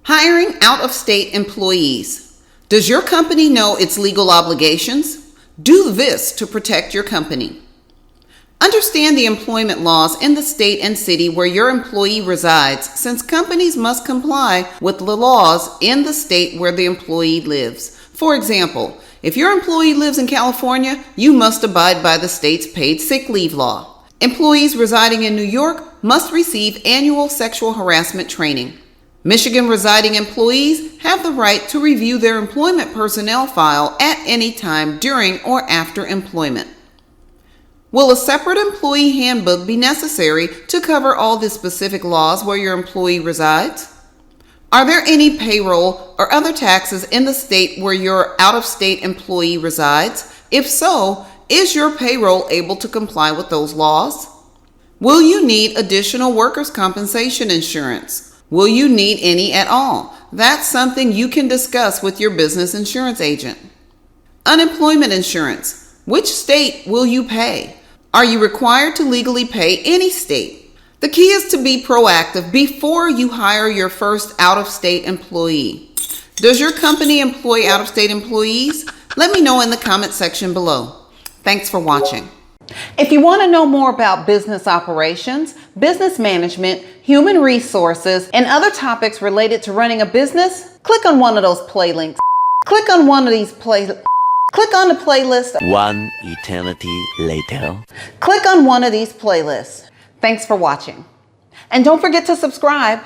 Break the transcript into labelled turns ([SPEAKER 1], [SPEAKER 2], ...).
[SPEAKER 1] Hiring out-of-state employees. Does your company know its legal obligations? Do this to protect your company. Understand the employment laws in the state and city where your employee resides, since companies must comply with the laws in the state where the employee lives. For example, if your employee lives in California, you must abide by the state's paid sick leave law. Employees residing in New York must receive annual sexual harassment training. Michigan residing employees have the right to review their employment personnel file at any time during or after employment. Will a separate employee handbook be necessary to cover all the specific laws where your employee resides? Are there any payroll or other taxes in the state where your out-of-state employee resides? If so, is your payroll able to comply with those laws? Will you need additional workers' compensation insurance? Will you need any at all? That's something you can discuss with your business insurance agent. Unemployment insurance. Which state will you pay? Are you required to legally pay any state? The key is to be proactive before you hire your first out-of-state employee. Does your company employ out-of-state employees? Let me know in the comment section below. Thanks for watching. If you want to know more about business operations, business management, human resources, and other topics related to running a business, click on one of those play links. Click on the playlist.
[SPEAKER 2] One eternity later.
[SPEAKER 1] Click on one of these playlists. Thanks for watching. And don't forget to subscribe.